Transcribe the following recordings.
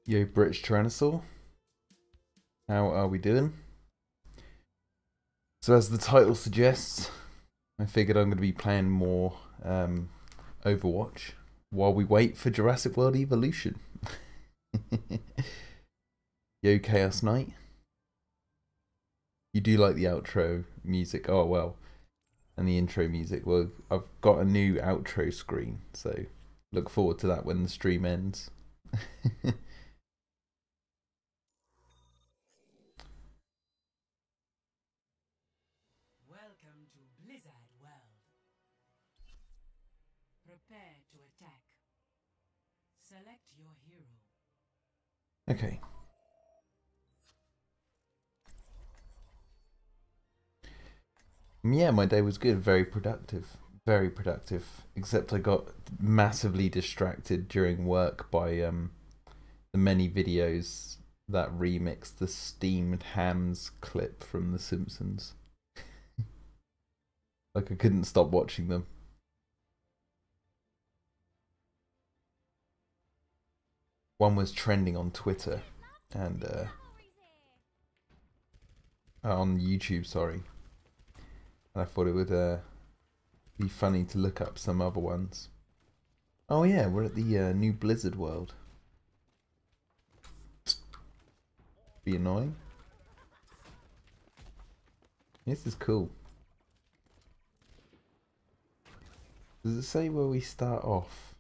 Yo, British Tyrannosaur. How are we doing? So as the title suggests, I figured I'm going to be playing more Overwatch while we wait for Jurassic World Evolution. Yo, Chaos Knight. You do like the outro music. Oh, well. And the intro music. Well, I've got a new outro screen, so look forward to that when the stream ends. Welcome to Blizzard World. Prepare to attack. Select your hero. Okay. Yeah, my day was good. Very productive. Very productive. Except I got massively distracted during work by the many videos that remix the steamed hams clip from The Simpsons. Like I couldn't stop watching them. One was trending on Twitter and on YouTube, sorry. And I thought it would be funny to look up some other ones. Oh yeah, we're at the new Blizzard World. Be annoying. This is cool. Does it say where we start off?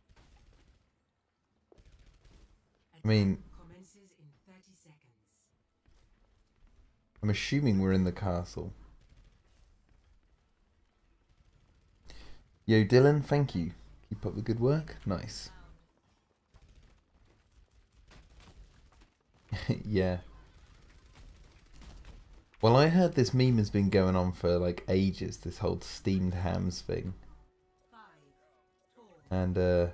I mean, I'm assuming we're in the castle. Yo, Dylan, thank you. Keep up the good work. Nice. Yeah. Well, I heard this meme has been going on for like ages, this whole steamed hams thing. And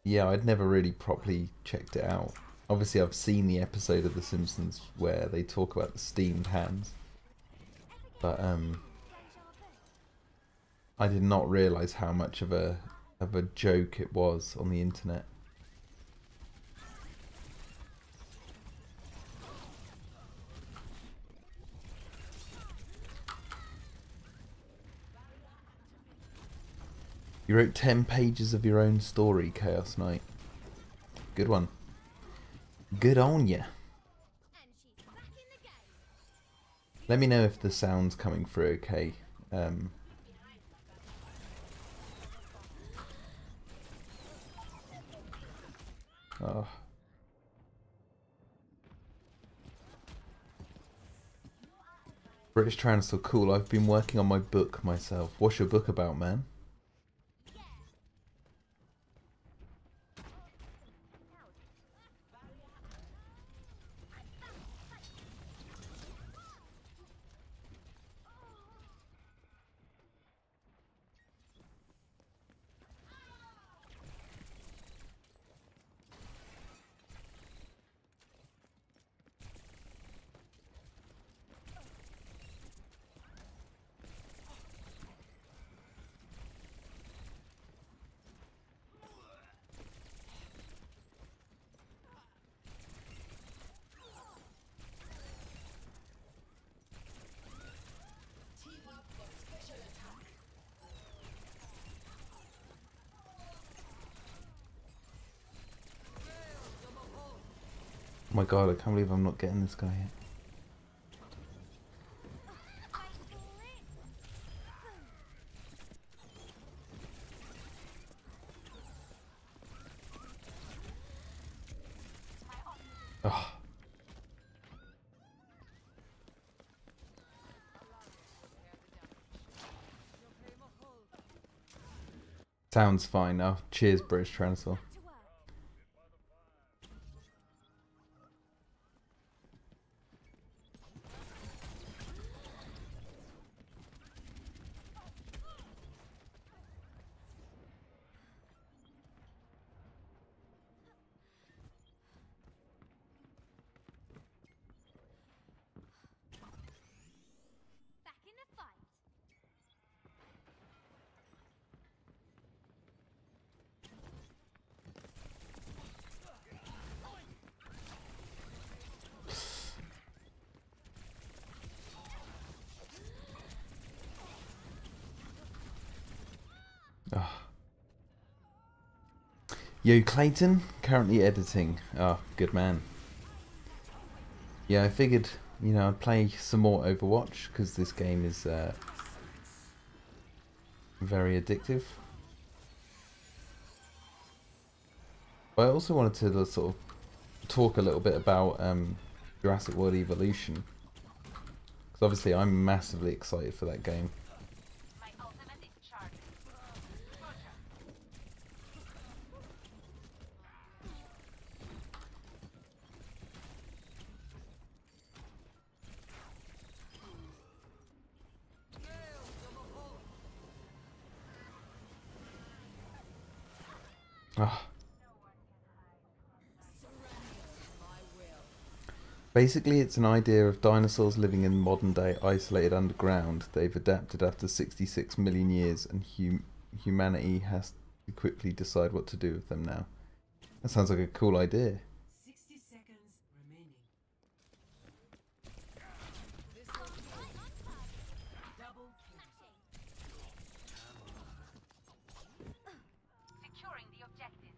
yeah, I'd never really properly checked it out. Obviously, I've seen the episode of The Simpsons where they talk about the steamed hams. But I did not realise how much of a joke it was on the internet. You wrote 10 pages of your own story, Chaos Knight. Good one. Good on ya. Let me know if the sound's coming through okay. Oh. British Tyrannosaur, cool. I've been working on my book myself. What's your book about, man? Oh my god, I can't believe I'm not getting this guy yet. Oh. Sounds fine now. Cheers, British Tyrannosaur. Yo, Clayton, currently editing. Oh, good man. Yeah, I figured, I'd play some more Overwatch because this game is very addictive. But I also wanted to sort of talk a little bit about Jurassic World Evolution, because obviously I'm massively excited for that game. Ah. Basically, it's an idea of dinosaurs living in modern day isolated underground. They've adapted after 66 million years, and humanity has to quickly decide what to do with them now. That sounds like a cool idea. 60 seconds remaining. Double kill. Securing the objective.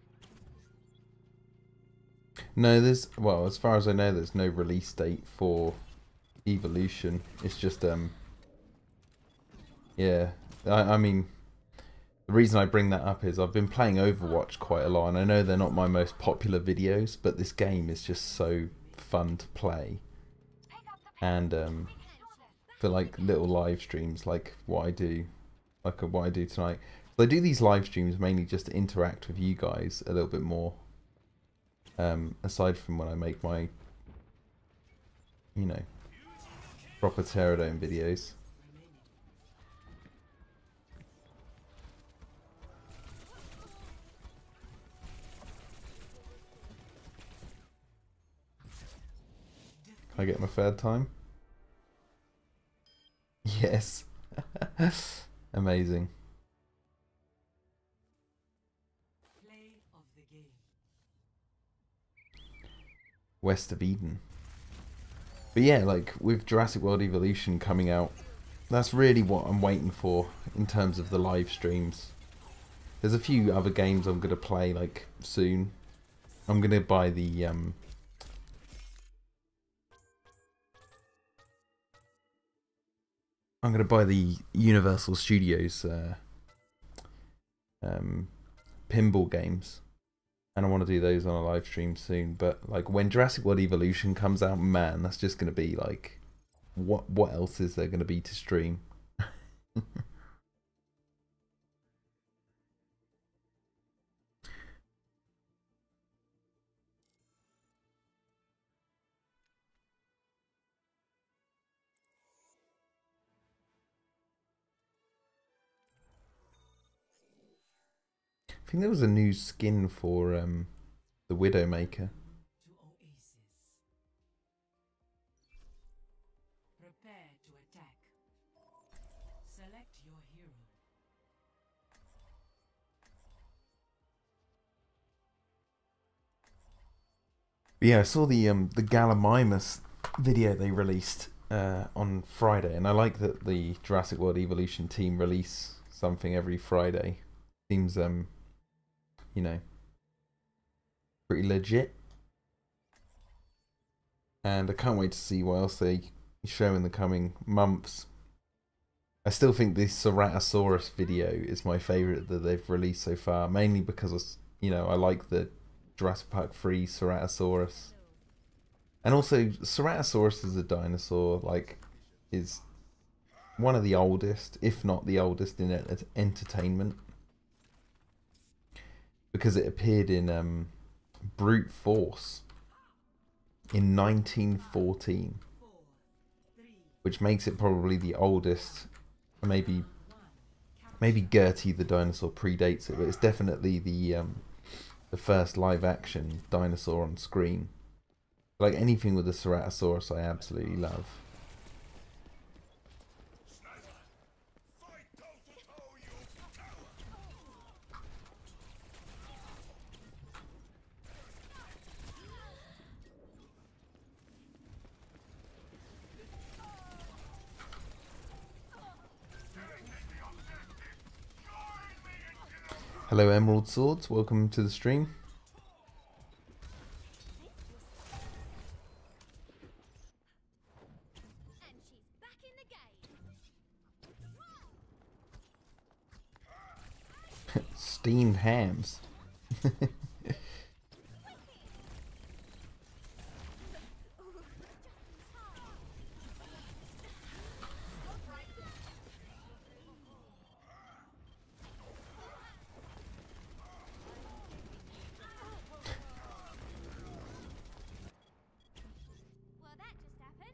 No, well, as far as I know, there's no release date for Evolution. It's just, yeah. I mean, the reason I bring that up is I've been playing Overwatch quite a lot, and I know they're not my most popular videos, but this game is just so fun to play. And for like little live streams, like what I do, tonight. So I do these live streams mainly just to interact with you guys a little bit more. Aside from when I make my, proper Pterodome videos. Can I get my third time? Yes. Amazing. Play of the game. West of Eden. But yeah, like with Jurassic World Evolution coming out, that's really what I'm waiting for in terms of the live streams. There's a few other games I'm gonna play like soon. I'm gonna buy the Universal Studios pinball games. And I want to do those on a live stream soon. But like when Jurassic World Evolution comes out, man, that's just going to be like, what else is there going to be to stream? I think there was a new skin for the Widowmaker. To Oasis. Prepare to attack. Select your hero. But yeah, I saw the Gallimimus video they released on Friday, and I like that the Jurassic World Evolution team release something every Friday. Seems pretty legit. And I can't wait to see what else they show in the coming months. I still think the Ceratosaurus video is my favourite that they've released so far, mainly because I like the Jurassic Park 3 Ceratosaurus. And also, Ceratosaurus as a dinosaur, is one of the oldest, if not the oldest, in entertainment. Because it appeared in Brute Force in 1914, which makes it probably the oldest. Maybe Gertie the dinosaur predates it, but it's definitely the first live-action dinosaur on screen. Like anything with a Ceratosaurus, I absolutely love. Hello, Emerald Swords. Welcome to the stream. And she's back in the game. Steamed hams. Well, that just happened.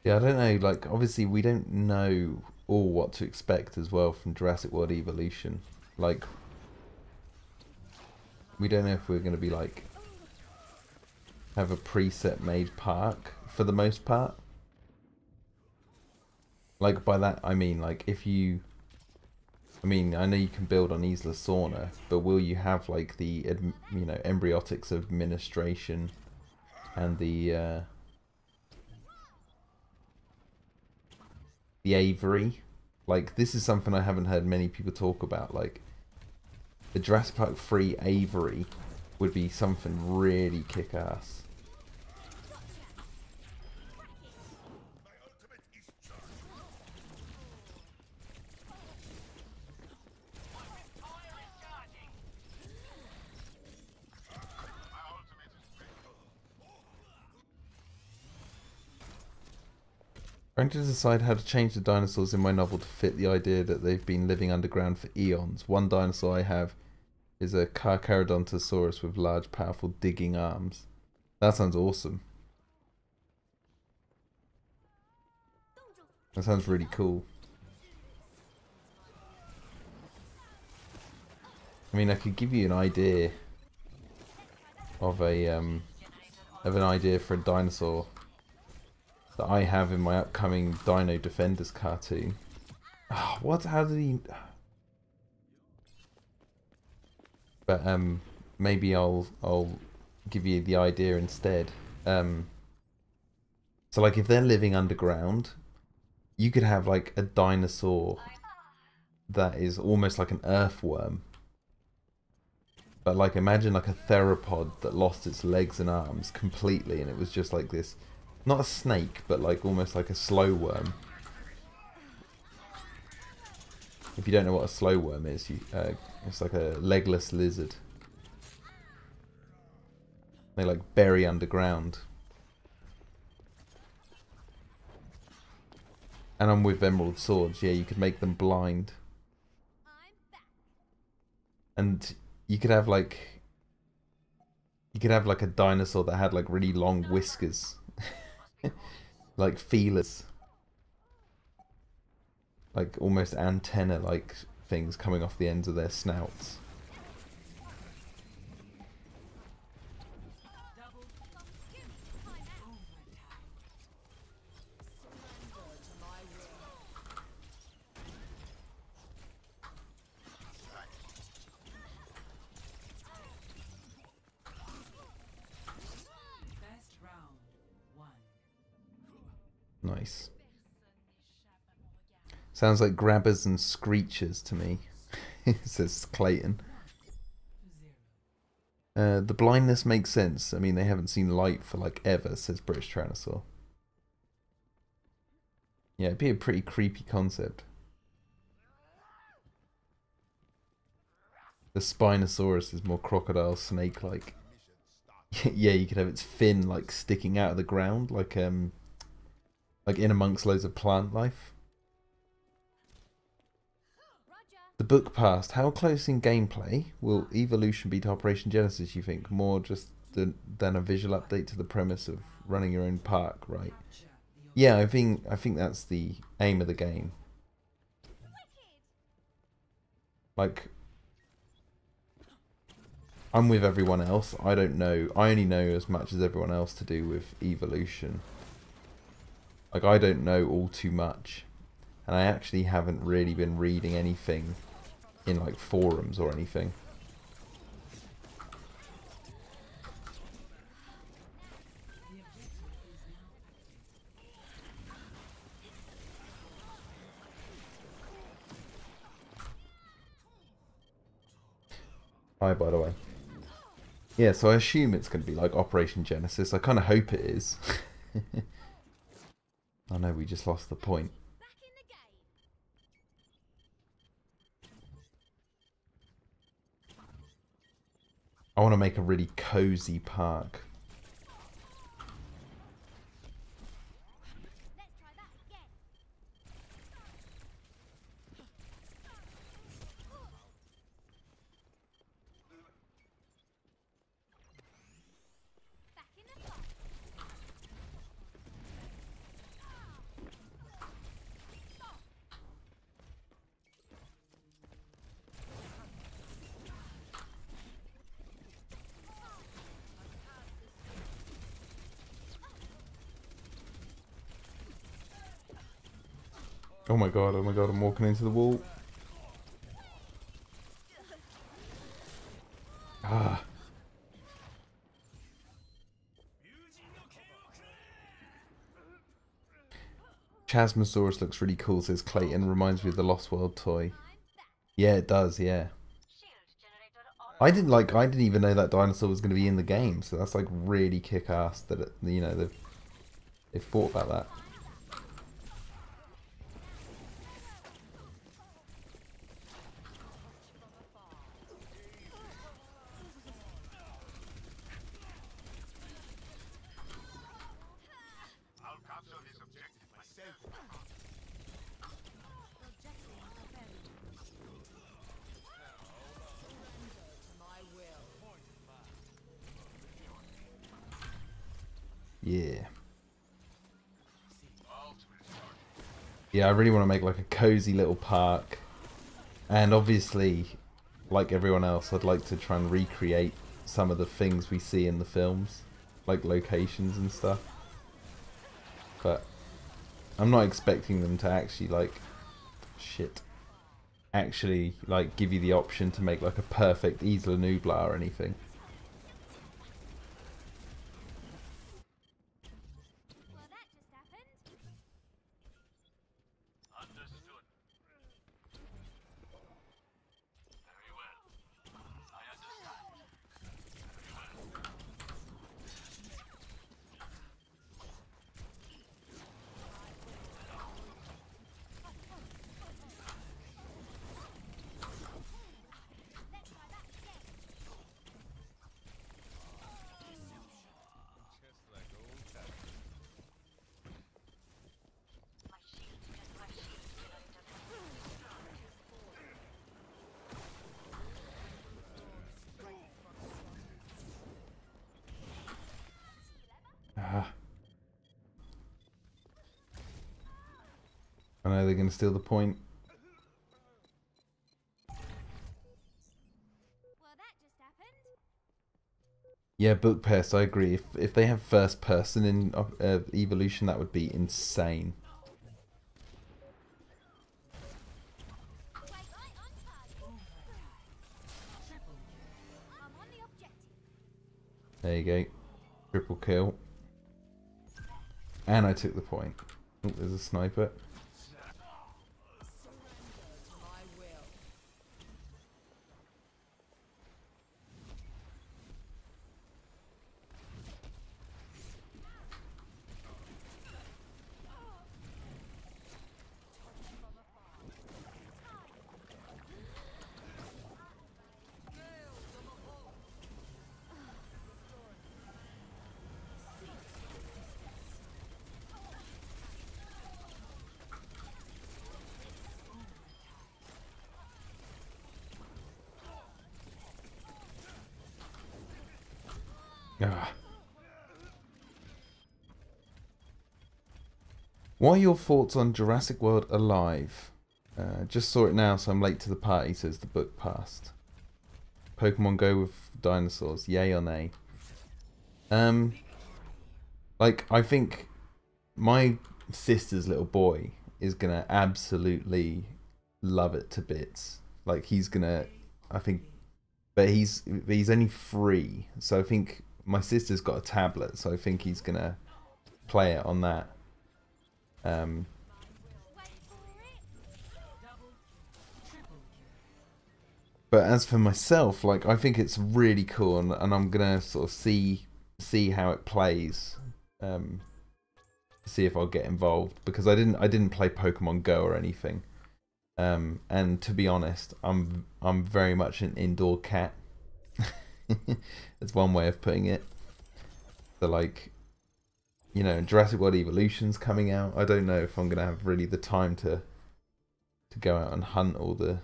Yeah, I don't know, like, obviously we don't know all what to expect as well from Jurassic World Evolution. Like, we don't know if we're going to be, like, have a preset made park for the most part. Like, by that, I mean, like, if you... I mean, I know you can build on Isla Sorna, but will you have, like, the, you know, embryotics of administration and the Aviary? Like, this is something I haven't heard many people talk about. Like, the Jurassic Park 3 Aviary would be something really kick-ass. Trying to decide how to change the dinosaurs in my novel to fit the idea that they've been living underground for eons. One dinosaur I have is a Carcharodontosaurus with large, powerful digging arms. That sounds awesome. That sounds really cool. I mean, I could give you an idea of an idea for a dinosaur that I have in my upcoming Dino Defenders cartoon. Oh, what? How did he... But maybe I'll give you the idea instead. So like if they're living underground, you could have like a dinosaur that is almost like an earthworm. But like imagine like a theropod that lost its legs and arms completely, and it was just like this, not a snake, but like almost like a slow worm. If you don't know what a slow worm is, it's like a legless lizard. They like bury underground. And I'm with Emerald Swords, yeah, you could make them blind. And you could have like a dinosaur that had like really long whiskers. Like feelers. Like almost antenna like things coming off the ends of their snouts. Best round one. Nice. Sounds like grabbers and screechers to me, says Clayton. The blindness makes sense. I mean, they haven't seen light for like ever, says British Tyrannosaur. Yeah, it'd be a pretty creepy concept. The Spinosaurus is more crocodile snake-like. Yeah, you could have its fin like sticking out of the ground, like in amongst loads of plant life. The book passed. How close in gameplay will Evolution be to Operation Genesis, you think? More just than a visual update to the premise of running your own park, right? Yeah, I think that's the aim of the game. Like, I'm with everyone else. I don't know. I only know as much as everyone else to do with Evolution. Like, I don't know all too much. And I actually haven't really been reading anything in like forums or anything. Hi, by the way. Yeah, so I assume it's going to be like Operation Genesis. I kind of hope it is. I know we just lost the point. Back in the game. I want to make a really cozy park. Let's try that again. Back in the fight. Oh my god, I'm walking into the wall. Ah. Chasmosaurus looks really cool, says Clayton. Reminds me of the Lost World toy. Yeah, it does, yeah. I didn't even know that dinosaur was going to be in the game, so that's like really kick-ass that it, you know, they've thought about that. Yeah. Yeah, I really want to make like a cozy little park. And obviously, like everyone else, I'd like to try and recreate some of the things we see in the films. Like locations and stuff. But I'm not expecting them to actually like... Shit. Actually, like, give you the option to make like a perfect Isla Nublar or anything. Well, that just happened. Understood. Very well. I understand. Let's try that again. Ah. I know they're going to steal the point. Well, that just happened. Yeah, book pest, I agree. If they have first person in Evolution, that would be insane. Wait, right on target. I'm on the objective. There you go. Triple kill. And I took the point. Oh, there's a sniper. Ah. What are your thoughts on Jurassic World Alive? Just saw it now, so I'm late to the party, says the book past. Pokemon Go with dinosaurs, yay or nay? Like, I think my sister's little boy is gonna absolutely love it to bits. Like, he's gonna, I think, but he's only 3, so I think my sister's got a tablet, so I think he's gonna play it on that. Wait for it. But as for myself, like I think it's really cool, and I'm gonna sort of see how it plays, see if I'll get involved, because I didn't play Pokemon Go or anything, and to be honest, I'm very much an indoor cat. That's one way of putting it. So like, you know, Jurassic World Evolution's coming out. I don't know if I'm gonna have really the time to go out and hunt all the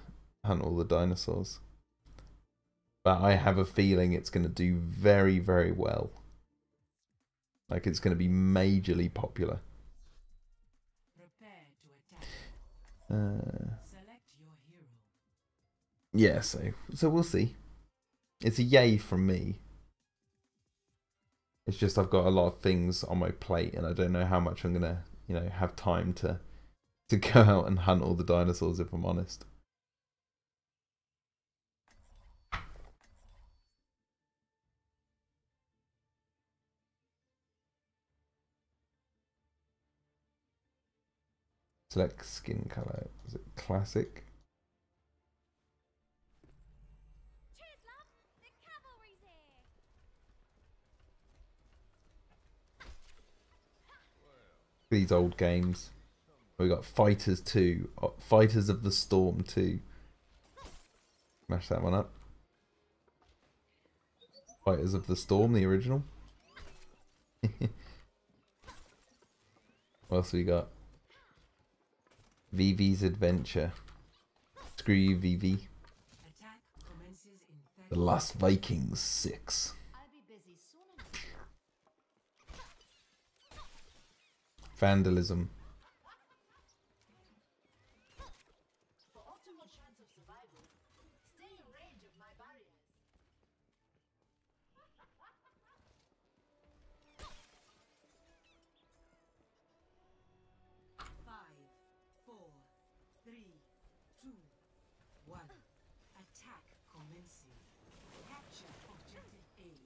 dinosaurs. But I have a feeling it's gonna do very, very well. Like it's gonna be majorly popular. Prepare to attack. Select your hero. Yeah, so we'll see. It's a yay from me. It's just I've got a lot of things on my plate, and I don't know how much I'm gonna, you know, have time to go out and hunt all the dinosaurs, if I'm honest. Select skin color. Is it classic? Cheers, love. The cavalry's here. These old games. We got Fighters 2, Fighters of the Storm 2. Smash that one up. Fighters of the Storm, the original. What else we got? VV's Adventure. Screw you, VV. Attack commences in 30 The Last Vikings 6. I'll be busy soon enough. Vandalism. For optimal chance of survival, stay in range of my barriers. 5, 4, 3, 2, 1. Attack commencing. Capture objective A.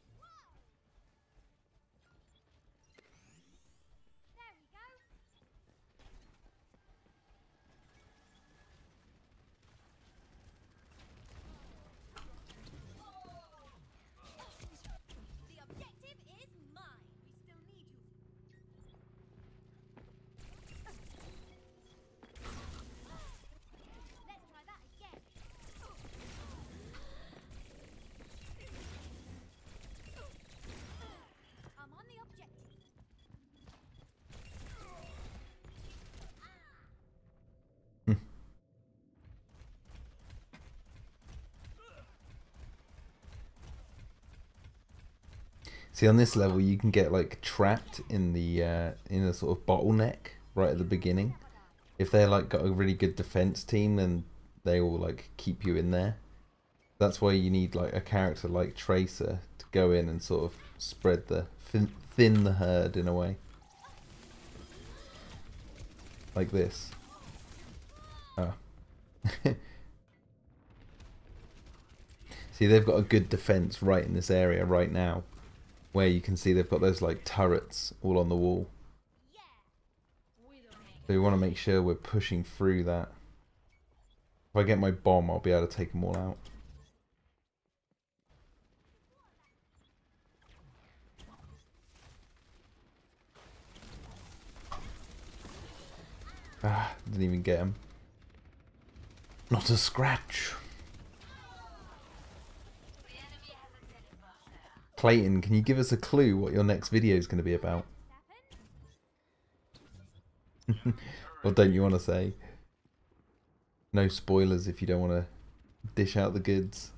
There we go. The objective is mine. We still need you. Let's try that again. I'm on the objective. See, on this level, you can get like trapped in a sort of bottleneck right at the beginning. If they're like got a really good defense team, then they will like keep you in there. That's why you need like a character like Tracer to go in and sort of spread the thin the herd in a way, like this. Oh. See, they've got a good defense right in this area right now, where you can see they've got those like turrets all on the wall. So we want to make sure we're pushing through that. If I get my bomb, I'll be able to take them all out. Ah, didn't even get him. Not a scratch. Clayton, can you give us a clue what your next video is going to be about? Or don't you want to say? No spoilers if you don't want to dish out the goods.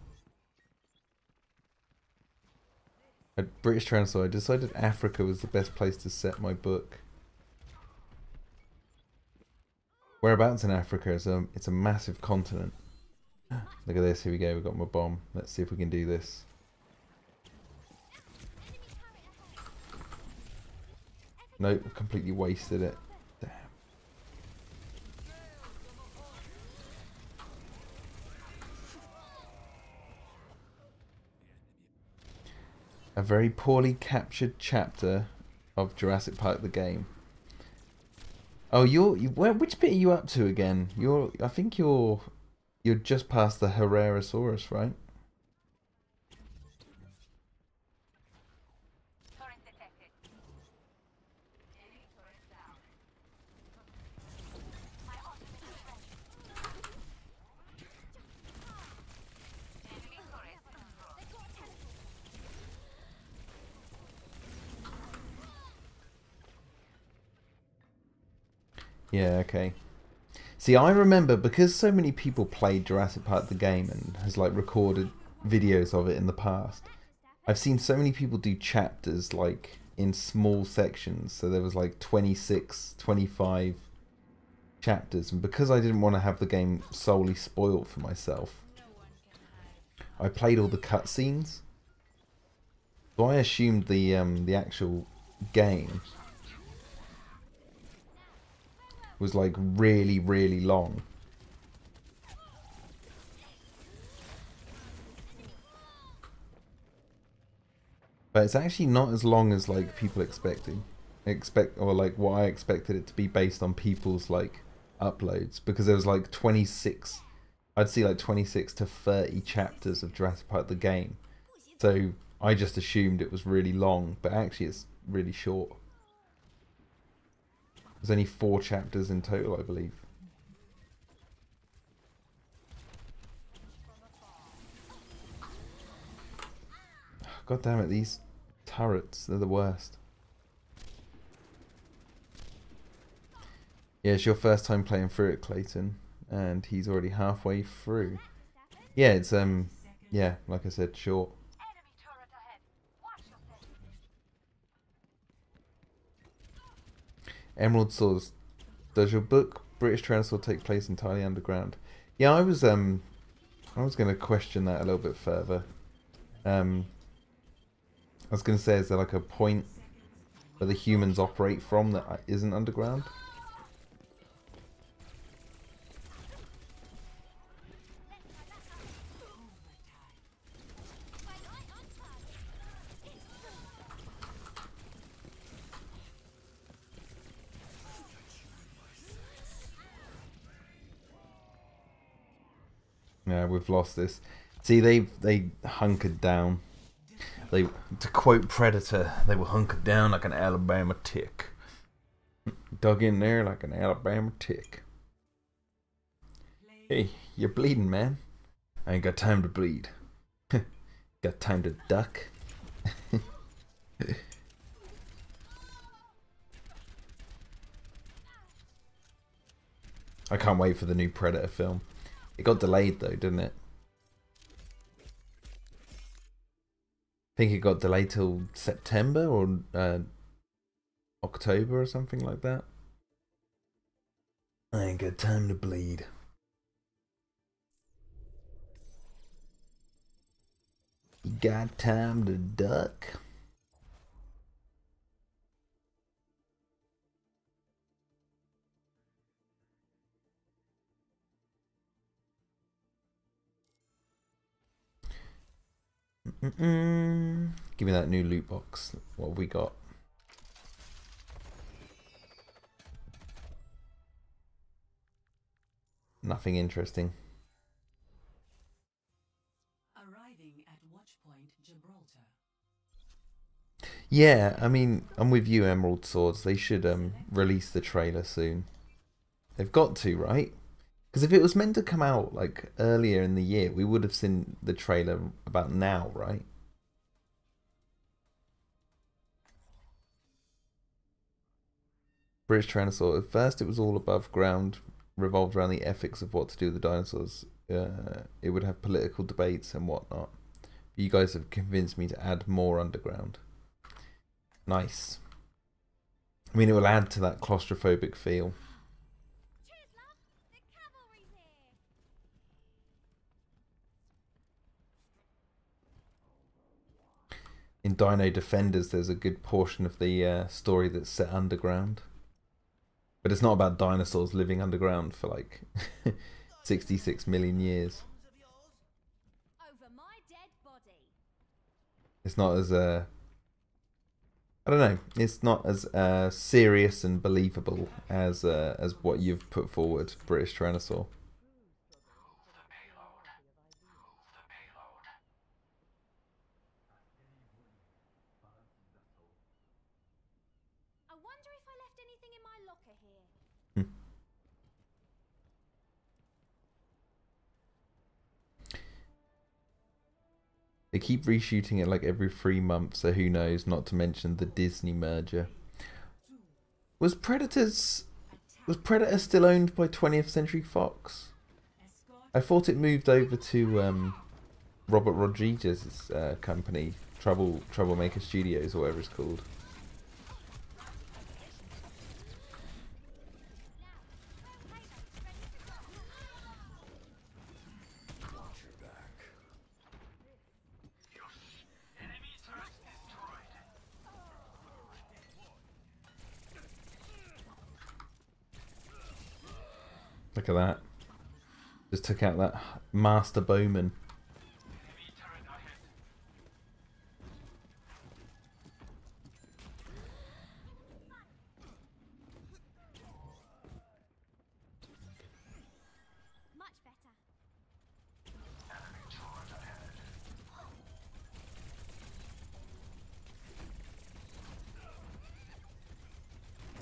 At British Translator, I decided Africa was the best place to set my book. Whereabouts in Africa? It's a massive continent. Look at this, here we go, we've got my bomb. Let's see if we can do this. Nope, completely wasted it. Damn. A very poorly captured chapter of Jurassic Park the game. Oh, which bit are you up to again? I think you're You're just past the Herrerasaurus, right? Turret detected. Enemy turret down. My ultimate is ready. Enemy turret destroyed. Yeah, okay. See, I remember because so many people played Jurassic Park the game and has like recorded videos of it in the past. I've seen so many people do chapters like in small sections. So there was like 26, 25 chapters, and because I didn't want to have the game solely spoiled for myself, I played all the cutscenes. So I assumed the actual game was like really, really long. But it's actually not as long as like people or like what I expected it to be based on people's like uploads, because there was like 26, I'd see like 26 to 30 chapters of Jurassic Park the game. So I just assumed it was really long, but actually it's really short. There's only 4 chapters in total, I believe. God damn it, these turrets, they're the worst. Yeah, it's your first time playing through it, Clayton, and he's already halfway through. Yeah, it's yeah, like I said, short. Enemy turret ahead. Watch yourself. Emerald Swords. Does your book British Tyrannosaur take place entirely underground? Yeah, I was going to question that a little bit further. I was going to say, is there like a point where the humans operate from that isn't underground? Yeah, we've lost this. See, they hunkered down. They, to quote Predator, they were hunkered down like an Alabama tick. Dug in there like an Alabama tick. Hey, you're bleeding, man. I ain't got time to bleed. Got time to duck. I can't wait for the new Predator film. It got delayed though, didn't it? I think it got delayed till September or October or something like that. I ain't got time to bleed. You got time to duck? Give me that new loot box. What have we got? Nothing interesting. Arriving at Watchpoint Gibraltar. Yeah, I mean, I'm with you, Emerald Swords. They should release the trailer soon. They've got to, right? Because if it was meant to come out like earlier in the year, we would have seen the trailer about now, right? British Tyrannosaur. At first, it was all above ground, revolved around the ethics of what to do with the dinosaurs. It would have political debates and whatnot. You guys have convinced me to add more underground. Nice. I mean, it will add to that claustrophobic feel. Cheers, love. The cavalry's here. In Dino Defenders, there's a good portion of the story that's set underground. But it's not about dinosaurs living underground for like 66 million years. Over my dead body. It's not as I don't know. It's not as serious and believable as what you've put forward, British Tyrannosaur. keep reshooting it like every 3 months, so who knows, not to mention the Disney merger. Was Predator still owned by 20th Century Fox? I thought it moved over to Robert Rodriguez's company, Troublemaker Studios, or whatever it's called. Look at that. Just took out that Master Bowman. Much better.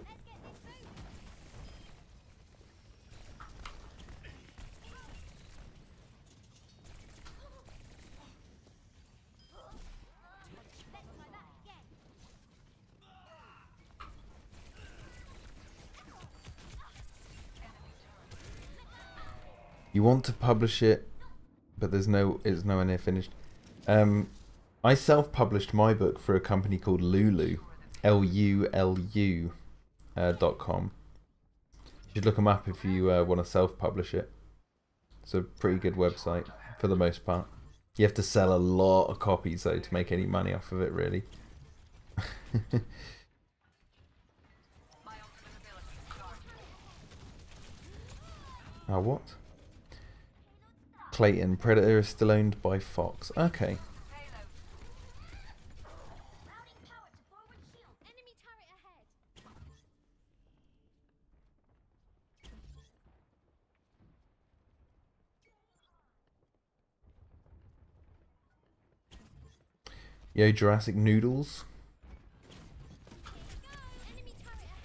Let's get this moving. Let's try that again. You want to publish it, but it's nowhere near finished. I self-published my book for a company called Lulu, Lulu, .com. You should look them up if you want to self-publish it. It's a pretty good website for the most part. You have to sell a lot of copies though to make any money off of it, really. Oh, what? Clayton, Predator is still owned by Fox. Okay. Routing power to forward shield. Enemy turret ahead. Yo, Jurassic Noodles. Enemy turret ahead.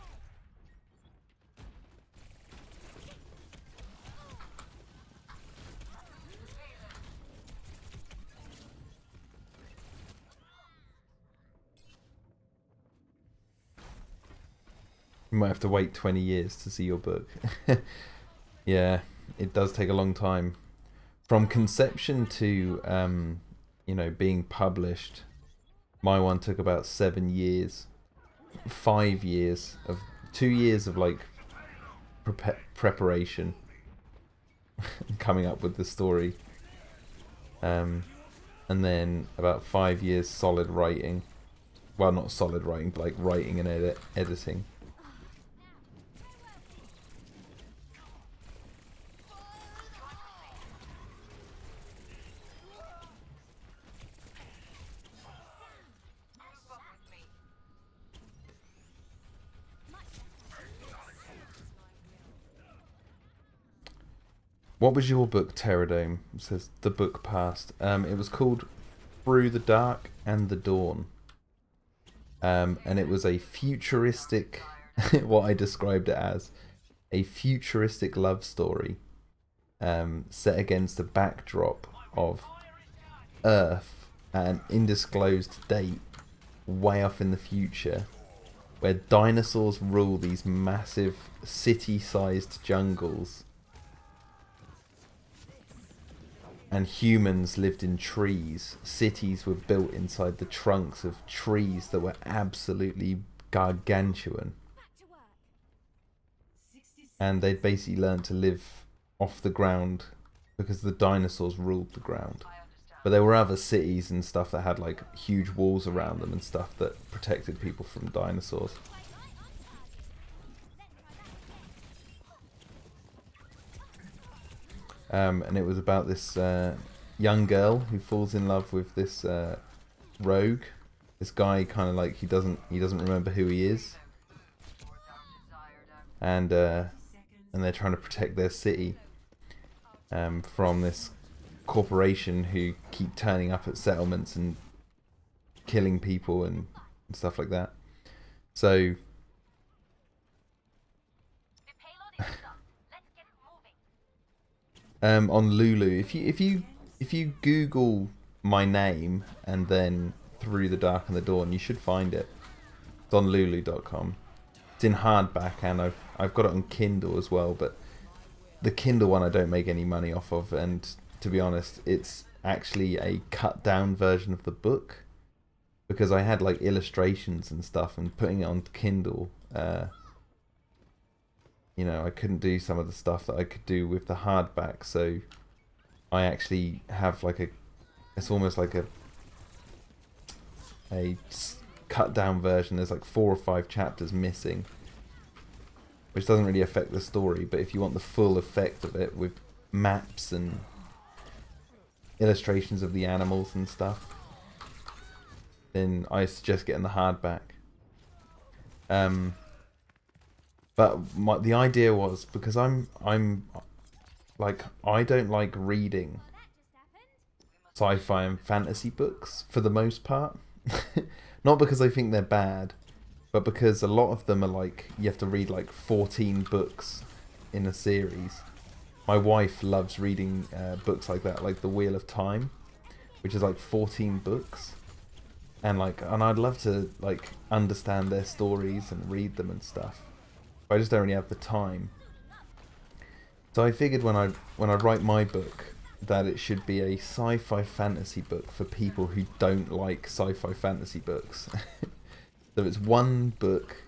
You might have to wait 20 years to see your book. Yeah, it does take a long time. From conception to, you know, being published, my one took about 7 years. 5 years of 2 years of like preparation, coming up with the story, and then about 5 years solid writing. Well, not solid writing, but like writing and editing. What was your book, Terradome? It says the book passed. It was called Through the Dark and the Dawn. And it was a futuristic, what I described it as, a futuristic love story set against a backdrop of Earth at an undisclosed date way off in the future, where dinosaurs rule these massive city-sized jungles and humans lived in trees. Cities were built inside the trunks of trees that were absolutely gargantuan. Back to work. And they'd basically learned to live off the ground because the dinosaurs ruled the ground. But there were other cities and stuff that had like huge walls around them and stuff that protected people from dinosaurs. And it was about this young girl who falls in love with this rogue. This guy kind of like he doesn't remember who he is, and they're trying to protect their city from this corporation who keep turning up at settlements and killing people and stuff like that. So on Lulu, if you Google my name and then Through the Dark and the Dawn. You should find it. It's on lulu.com. It's in hardback, and I've got it on Kindle as well, but the Kindle one I don't make any money off of, and to be honest, it's actually a cut down version of the book, because I had like illustrations and stuff, and putting it on Kindle, you know, I couldn't do some of the stuff that I could do with the hardback, so I actually have like it's almost like a cut down version. There's like 4 or 5 chapters missing, which doesn't really affect the story, but if you want the full effect of it with maps and illustrations of the animals and stuff, then I suggest getting the hardback. But the idea was, because I'm like, I don't like reading sci-fi and fantasy books for the most part. Not because I think they're bad, but because a lot of them are like, you have to read like 14 books in a series. My wife loves reading books like that, like The Wheel of Time, which is like 14 books. And I'd love to like understand their stories and read them and stuff. But I just don't really have the time. So I figured when I write my book, that it should be a sci-fi fantasy book for people who don't like sci-fi fantasy books. So it's one book,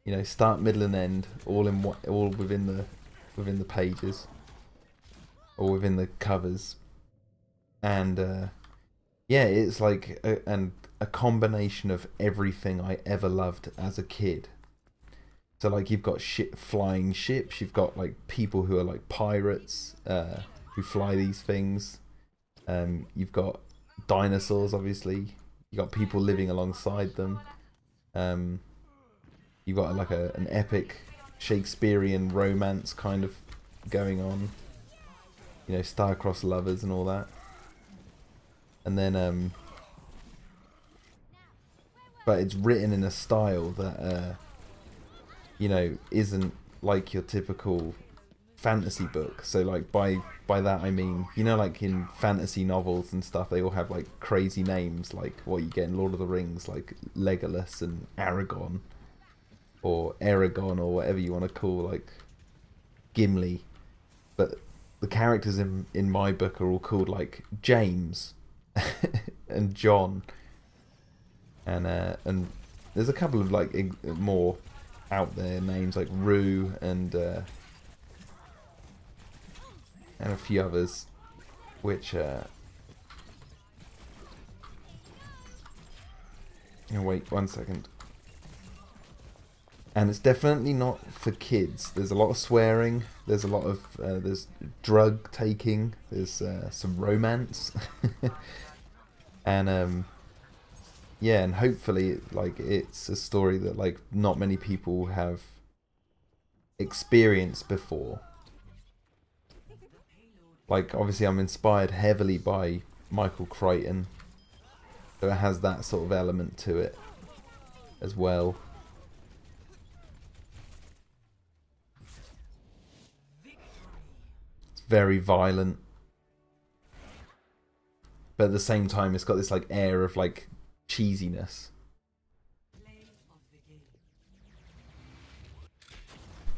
you know, start, middle, and end, all within the pages, or within the covers, and yeah, it's like a combination of everything I ever loved as a kid. So like, you've got flying ships, you've got like people who are like pirates, who fly these things. You've got dinosaurs, obviously. You got people living alongside them. You've got like an epic Shakespearean romance kind of going on. You know, star-crossed lovers and all that. And then, but it's written in a style that, you know, isn't like your typical fantasy book. So like, by that I mean, you know, like in fantasy novels and stuff, they all have like crazy names, like what you get in Lord of the Rings, like Legolas and Aragon, or Aragon, or whatever you want to call, like Gimli. But the characters in my book are all called like James and John, and there's a couple of like more out there names like Rue and a few others, which wait 1 second. And it's definitely not for kids. There's a lot of swearing. There's a lot of there's drug taking. There's some romance, and yeah, and hopefully like it's a story that like not many people have experienced before. Like, obviously I'm inspired heavily by Michael Crichton, so it has that sort of element to it as well. It's very violent, but at the same time it's got this like air of like cheesiness.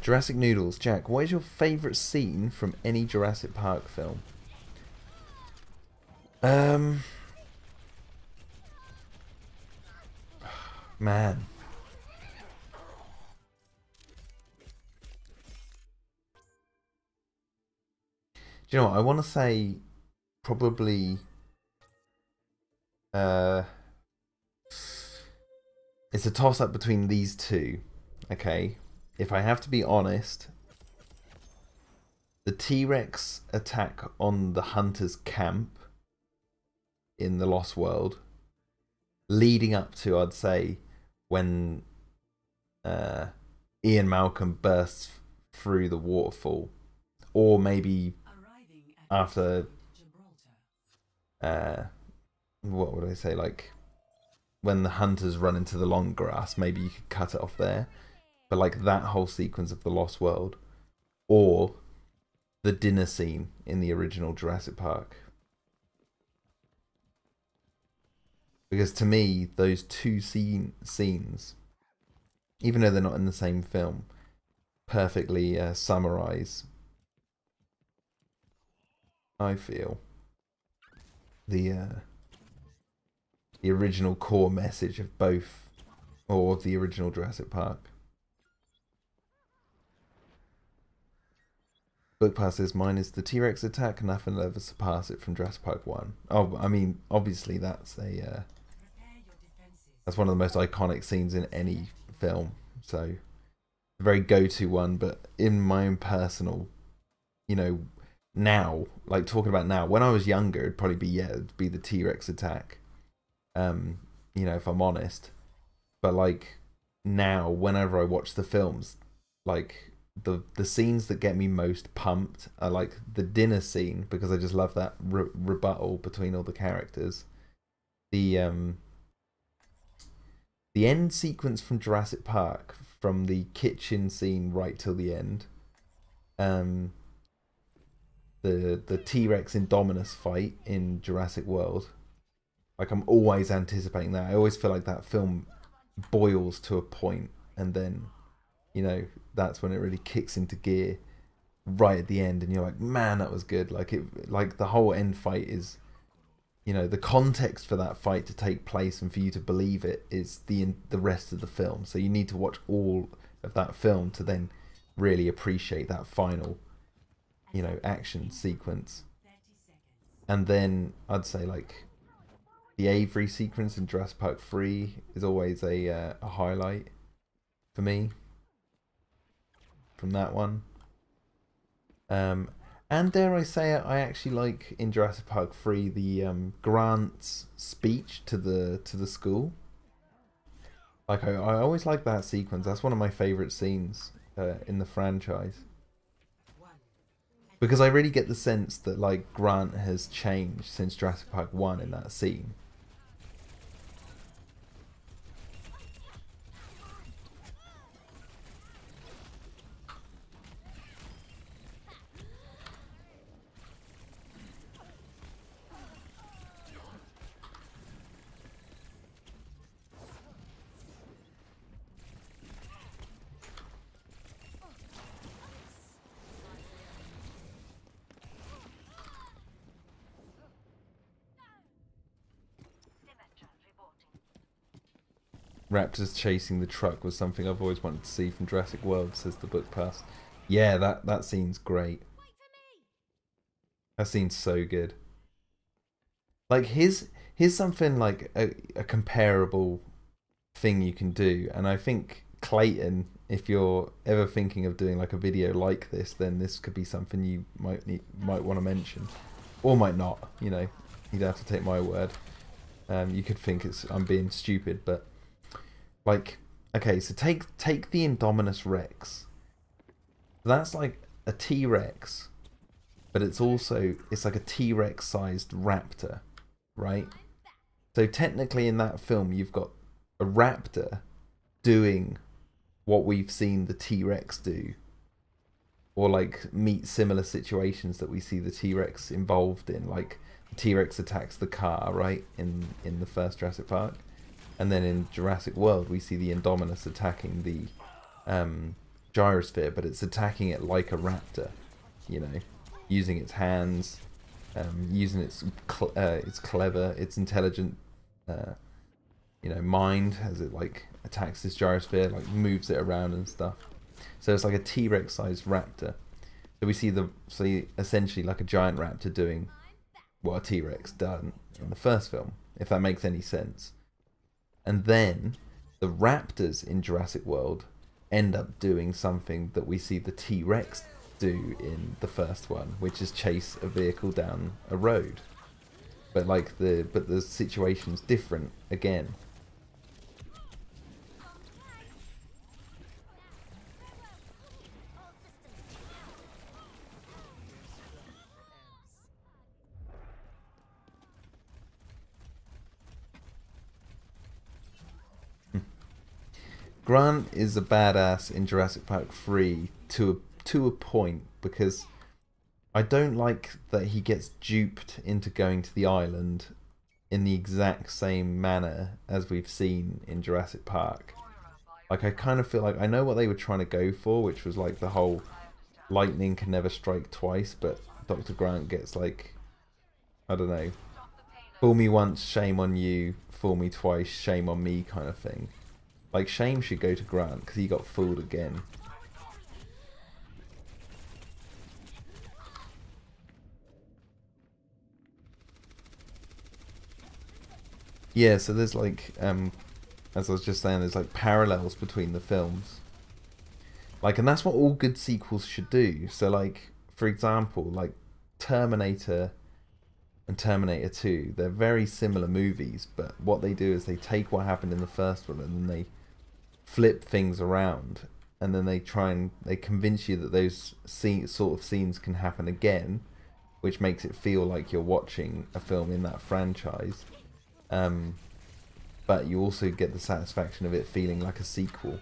Jurassic Noodles, Jack, what is your favourite scene from any Jurassic Park film? Man. Do you know what? I want to say probably it's a toss-up between these two, okay? If I have to be honest, the T-Rex attack on the Hunter's camp in The Lost World, leading up to, I'd say, when Ian Malcolm bursts through the waterfall, or maybe after, what would I say, like when the hunters run into the long grass, maybe you could cut it off there. But like that whole sequence of The Lost World, or the dinner scene in the original Jurassic Park. Because to me, those two scenes, even though they're not in the same film, perfectly summarize, I feel, the original core message of both, or of the original Jurassic Park. Book Pass says mine is the T-Rex attack. Nothing will ever surpass it from Jurassic Park 1. Oh, I mean, obviously that's a that's one of the most iconic scenes in any film. So, a very go-to one. But in my own personal, you know, now, like talking about now, when I was younger, it'd probably be it'd be the T-Rex attack. You know, if I'm honest. But like now, whenever I watch the films, like the scenes that get me most pumped are like the dinner scene, because I just love that rebuttal between all the characters. The end sequence from Jurassic Park, from the kitchen scene right till the end. The T-Rex Indominus fight in Jurassic World. Like, I'm always anticipating that. I always feel like that film boils to a point, and then, you know, that's when it really kicks into gear right at the end, and you're like, man, that was good. Like the whole end fight is, you know, the context for that fight to take place and for you to believe it is the rest of the film. So you need to watch all of that film to then really appreciate that final, you know, action sequence. And then I'd say like the Avery sequence in Jurassic Park 3 is always a highlight for me from that one. And dare I say it, I actually like in Jurassic Park 3 the Grant's speech to the school. Like I always like that sequence. That's one of my favourite scenes in the franchise, because I really get the sense that like Grant has changed since Jurassic Park 1 in that scene. Raptors chasing the truck was something I've always wanted to see from Jurassic World, says the Book Pass. Yeah, that scene's great. That scene's so good. Like, here's something like a comparable thing you can do, and I think Clayton, if you're ever thinking of doing like a video like this, then this could be something you might want to mention, or might not. You know, you'd have to take my word. You could think I'm being stupid, but like, okay, so take the Indominus Rex. That's like a T-Rex, but it's like a T-Rex sized raptor, right? So technically in that film you've got a raptor doing what we've seen the T-Rex do, or like meet similar situations that we see the T-Rex involved in. Like the T-Rex attacks the car, right, in the first Jurassic Park. And then in Jurassic World, we see the Indominus attacking the gyrosphere, but it's attacking it like a raptor, you know, using its hands, using its clever, its intelligent, you know, mind as it like attacks this gyrosphere, like moves it around and stuff. So it's like a T-Rex sized raptor. So we see essentially like a giant raptor doing what a T-Rex done in the first film, if that makes any sense. And then the raptors in Jurassic World end up doing something that we see the T-Rex do in the first one, which is chase a vehicle down a road. But like the situation's different again. Grant is a badass in Jurassic Park 3 to a point, because I don't like that he gets duped into going to the island in the exact same manner as we've seen in Jurassic Park. Like, I kind of feel like I know what they were trying to go for, which was like the whole lightning can never strike twice, but Dr. Grant gets like, I don't know, fool me once, shame on you, fool me twice, shame on me kind of thing. Like, shame should go to Grant because he got fooled again. Yeah, so there's like, as I was just saying, there's like parallels between the films. Like, and that's what all good sequels should do. So like, for example, like Terminator and Terminator 2, they're very similar movies, but what they do is they take what happened in the first one and then they flip things around, and then they convince you that those sort of scenes can happen again, which makes it feel like you're watching a film in that franchise. But you also get the satisfaction of it feeling like a sequel.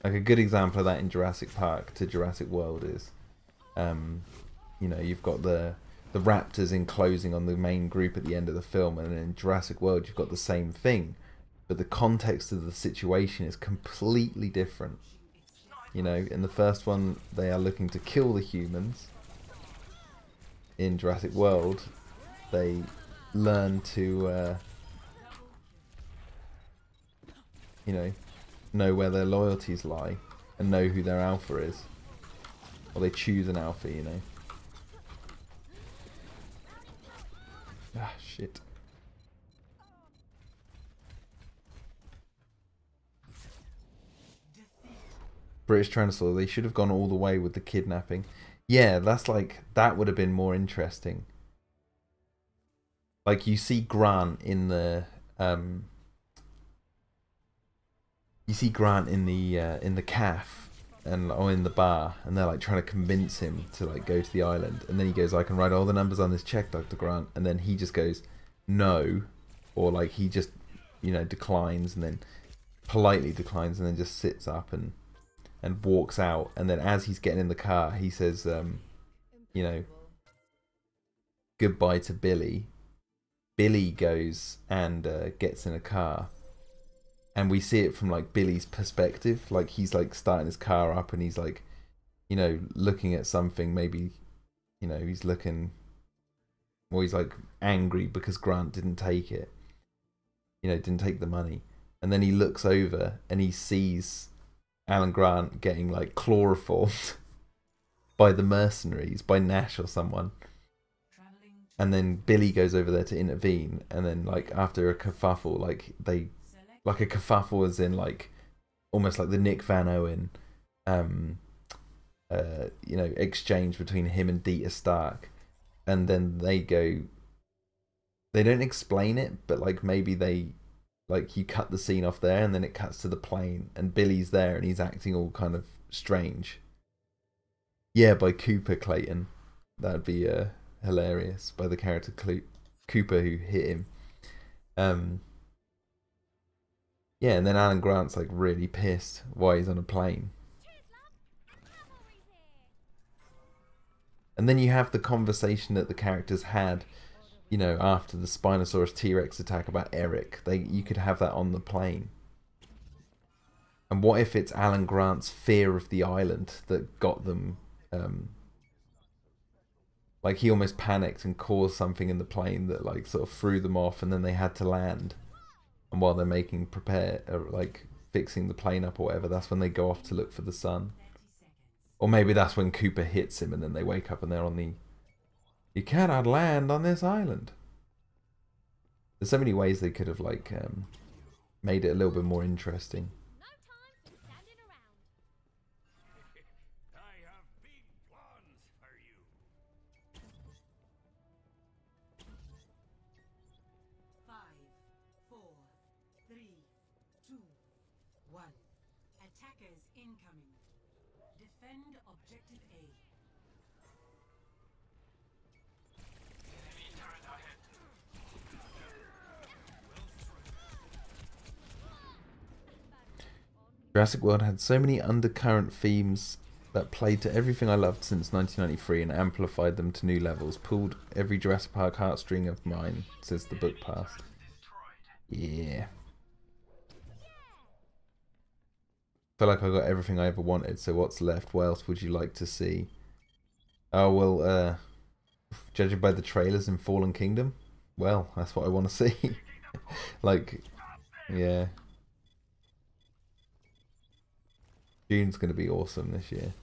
Like, a good example of that in Jurassic Park to Jurassic World is, you know, you've got the raptors enclosing on the main group at the end of the film, and in Jurassic World you've got the same thing, but the context of the situation is completely different. You know, in the first one they are looking to kill the humans. In Jurassic World they learn to, you know where their loyalties lie and know who their alpha is. Or they choose an alpha, you know. Ah, shit. British Tyrannosaur, they should have gone all the way with the kidnapping. Yeah, that's like, that would have been more interesting. Like, you see Grant in the in the calf or in the bar, and they're like trying to convince him to like go to the island, and then he goes, I can write all the numbers on this check, Dr. Grant, and then he just goes no, or like he just, you know, declines, and then politely declines, and then just sits up and walks out, and then as he's getting in the car he says, you know, goodbye to Billy. Billy goes and gets in a car, and we see it from like Billy's perspective. Like, he's like starting his car up and he's like, you know, looking at something, maybe, you know, he's looking, or he's like angry because Grant didn't take it, you know, didn't take the money, and then he looks over and he sees Alan Grant getting like chloroformed by the mercenaries, by Nash or someone. And then Billy goes over there to intervene, and then like after a kerfuffle, like a kerfuffle as in like almost like the Nick Van Owen you know, exchange between him and Dieter Stark, and then they don't explain it, but like maybe they, like, you cut the scene off there and then it cuts to the plane and Billy's there and he's acting all kind of strange. Yeah, by Cooper Clayton. That'd be hilarious, by the character Cooper who hit him. Yeah, and then Alan Grant's like really pissed why he's on a plane. And then you have the conversation that the characters had, you know, after the Spinosaurus T-Rex attack about Eric. You could have that on the plane. And what if it's Alan Grant's fear of the island that got them, like he almost panicked and caused something in the plane that like sort of threw them off, and then they had to land. And while they're like fixing the plane up or whatever, that's when they go off to look for the sun. Or maybe that's when Cooper hits him and then they wake up and they're on the... You cannot land on this island. There's so many ways they could have like made it a little bit more interesting. No time for standing around. I have big plans for you. 5, 4, 3, 2, 1. Attackers incoming. Defend objective A. Enemy turret ahead. Jurassic World had so many undercurrent themes that played to everything I loved since 1993 and amplified them to new levels. Pulled every Jurassic Park heartstring of mine, says the book past. Yeah. Feel like I got everything I ever wanted, so what's left? What else would you like to see? Oh, well, judging by the trailers in Fallen Kingdom, well, that's what I want to see. Like, yeah. June's going to be awesome this year.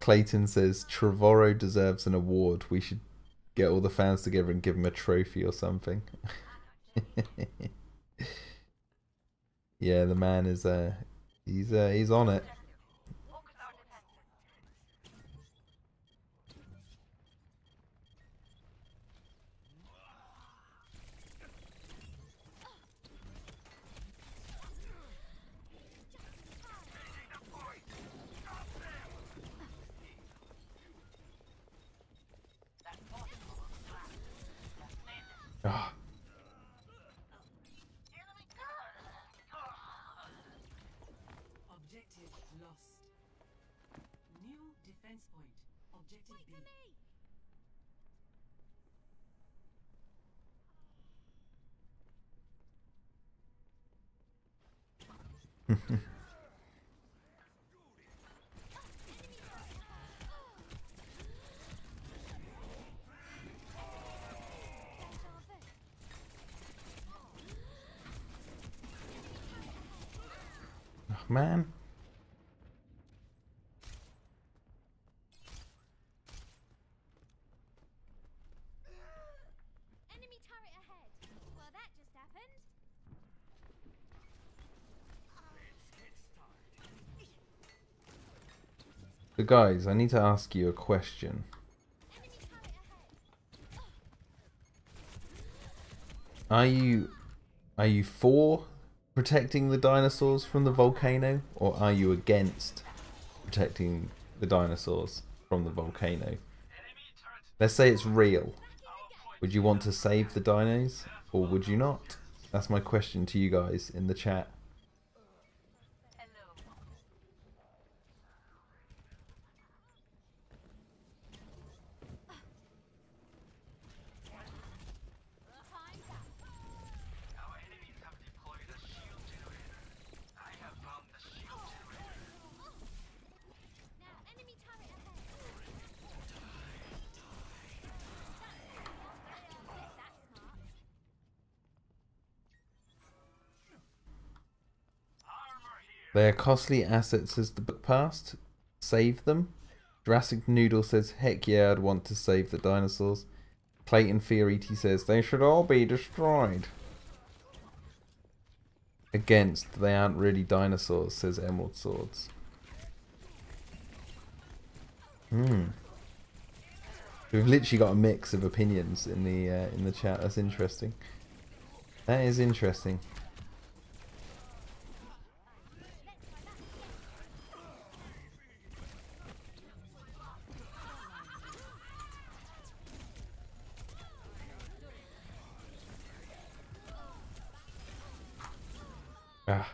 Clayton says Trevorrow deserves an award. We should get all the fans together and give him a trophy or something. Yeah, the man is he's on it. Ah. Objective lost. New defense point. Objective B. Oh, man. Enemy turret ahead. Well, that just happened. So guys, I need to ask you a question. Enemy turret ahead. Are you for protecting the dinosaurs from the volcano, or are you against protecting the dinosaurs from the volcano? Let's say it's real. Would you want to save the dinos, or would you not? That's my question to you guys in the chat. Our enemies have deployed a shield generator. I have found the shield generator. Now, enemy turret ahead. That's smart. Armor here. They are costly assets as the book passed. Save them. Jurassic Noodle says, heck yeah, I'd want to save the dinosaurs. Clayton Fioriti says, they should all be destroyed. Against, they aren't really dinosaurs, says Emerald Swords. We've literally got a mix of opinions in the chat. That's interesting. That is interesting. Ah.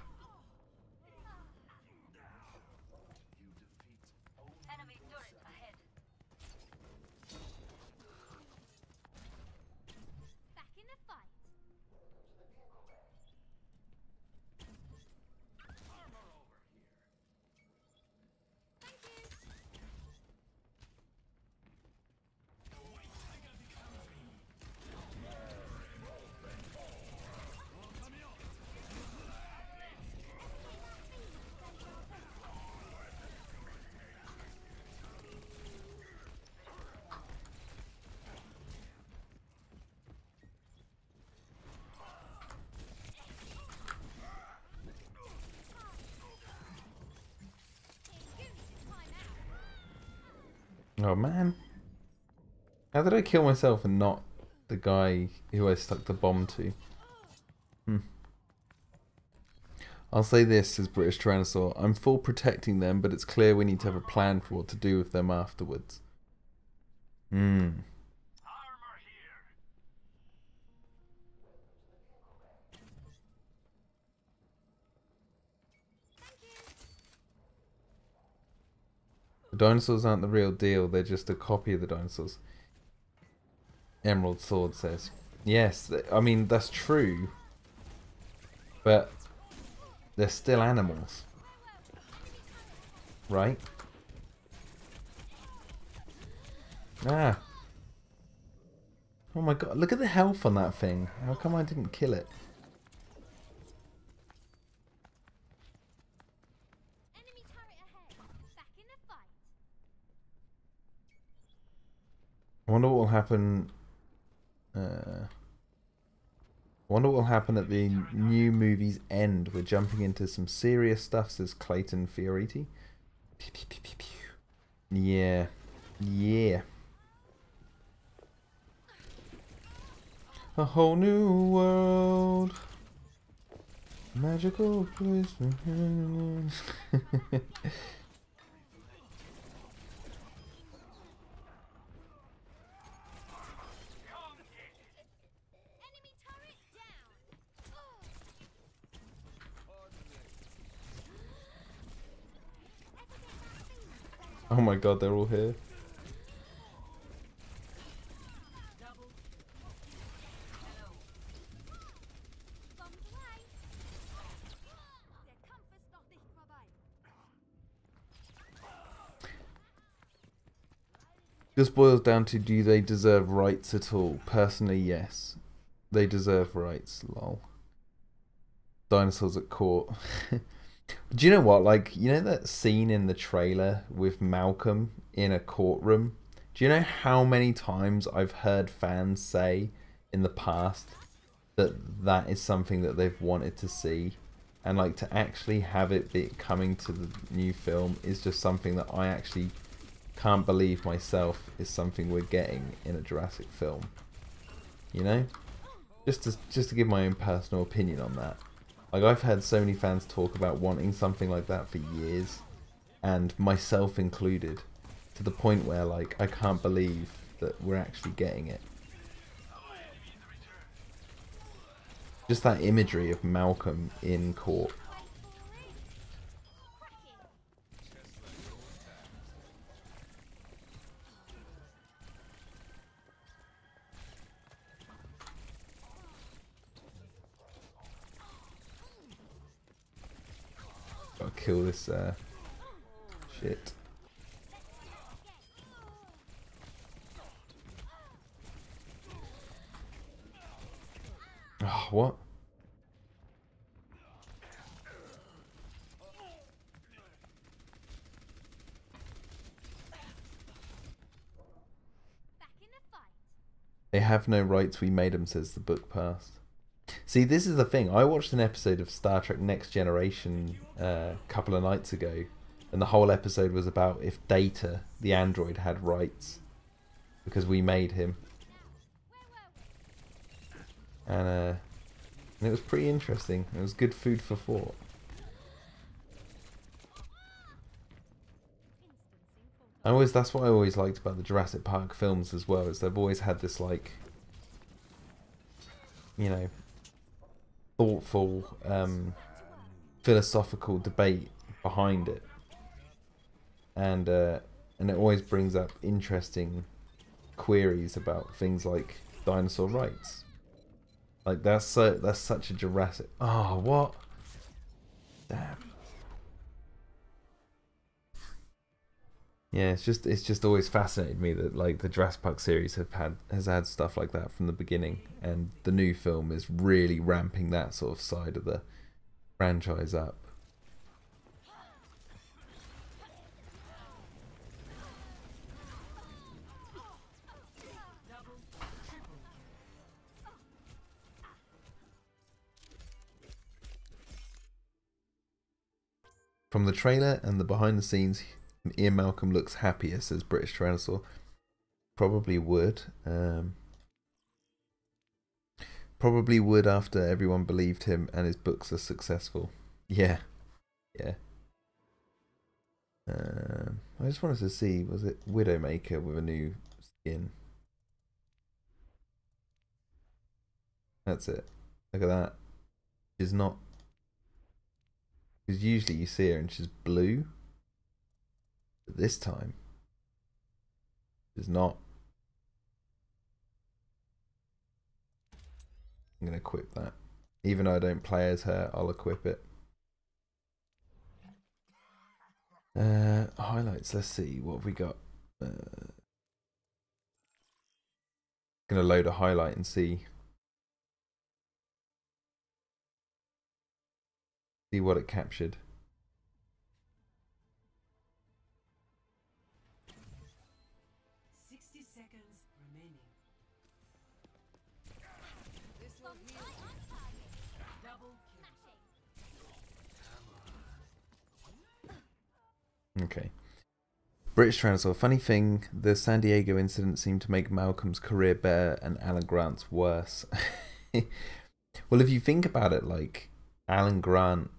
Enemy turret ahead. Back in the fight. Thank you. Oh man. How did I kill myself and not the guy who I stuck the bomb to? I'll say this, says British Tyrannosaur. I'm for protecting them, but it's clear we need to have a plan for what to do with them afterwards. Armor here. The dinosaurs aren't the real deal, they're just a copy of the dinosaurs. Emerald Sword says. Yes, I mean, that's true. But they're still animals. Right? Ah. Oh my god, look at the health on that thing. How come I didn't kill it? Enemy turret ahead. Back in the fight. I wonder what will happen. I wonder what will happen at the new movie's end. We're jumping into some serious stuff, says Clayton Fioriti. Yeah. Yeah. A whole new world. Magical place. Enemy turret down. Oh my god, they're all here. Bombs away. Der Kampf ist noch nicht vorbei. Just boils down to, do they deserve rights at all? Personally, yes. They deserve rights, lol. Dinosaurs at court. Do you know what? Like, you know that scene in the trailer with Malcolm in a courtroom? Do you know how many times I've heard fans say in the past that that is something that they've wanted to see? And like, to actually have it be coming to the new film is just something that I actually can't believe myself is something we're getting in a Jurassic film. You know? Just to give my own personal opinion on that. Like, I've heard so many fans talk about wanting something like that for years, and myself included, to the point where, like, I can't believe that we're actually getting it. Just that imagery of Malcolm in court. Gotta kill this shit. Oh, what? Back in the fight. They have no rights, we made them, says the book past. See, this is the thing. I watched an episode of Star Trek Next Generation a couple of nights ago, and the whole episode was about if Data, the android, had rights because we made him. And it was pretty interesting. It was good food for thought. That's what I always liked about the Jurassic Park films as well, is they've always had this, like, you know, thoughtful, philosophical debate behind it, and it always brings up interesting queries about things like dinosaur rights. Like, that's such a Jurassic. Oh, what? Damn. Yeah, it's just always fascinated me that, like, the Jurassic Park series has had stuff like that from the beginning, and the new film is really ramping that sort of side of the franchise up. From the trailer and the behind the scenes, Ian Malcolm looks happier, says British Tyrannosaur. Probably would. Probably would after everyone believed him and his books are successful. Yeah. Yeah. I just wanted to see, was it Widowmaker with a new skin? That's it. Look at that. She's not. Because usually you see her and she's blue. But this time, she's not. I'm going to equip that. Even though I don't play as her, I'll equip it. Highlights, let's see. What have we got? Gonna load a highlight and see what it captured. Okay. British Transfer. Funny thing, the San Diego incident seemed to make Malcolm's career better and Alan Grant's worse. Well, if you think about it, like, Alan Grant,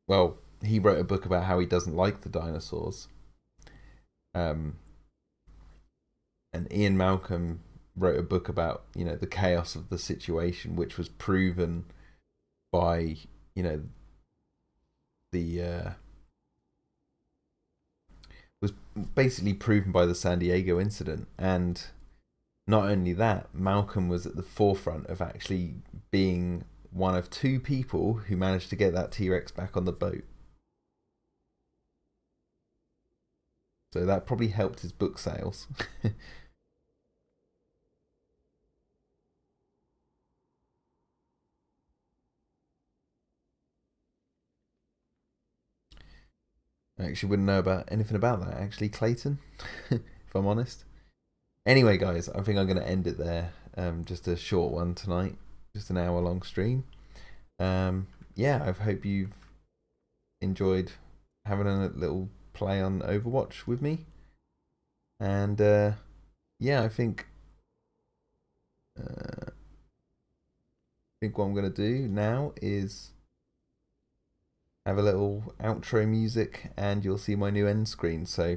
well, he wrote a book about how he doesn't like the dinosaurs. And Ian Malcolm wrote a book about, you know, the chaos of the situation, which was proven by, you know, the was basically proven by the San Diego incident. And not only that, Malcolm was at the forefront of actually being one of 2 people who managed to get that T-Rex back on the boat. So that probably helped his book sales. I actually wouldn't know about anything about that, actually, Clayton, if I'm honest. Anyway, guys, I think I'm going to end it there. Just a short one tonight, just an hour-long stream. Yeah, I hope you've enjoyed having a little play on Overwatch with me. And yeah, I think what I'm going to do now is have a little outro music and you'll see my new end screen. So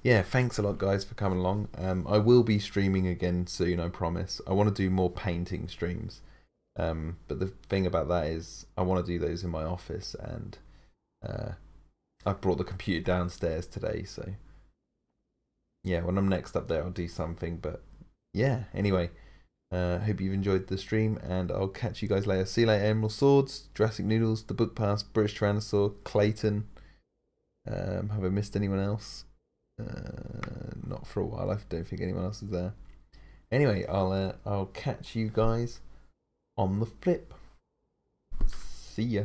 yeah, thanks a lot, guys, for coming along. I will be streaming again soon, I promise. I want to do more painting streams, but the thing about that is I want to do those in my office, and I've brought the computer downstairs today, so yeah, when I'm next up there I'll do something. But yeah, anyway, hope you've enjoyed the stream, and I'll catch you guys later. See you later, Emerald Swords, Jurassic Noodles, The Book Pass, British Tyrannosaur, Clayton. Have I missed anyone else? Not for a while. I don't think anyone else is there. Anyway, I'll catch you guys on the flip. See ya.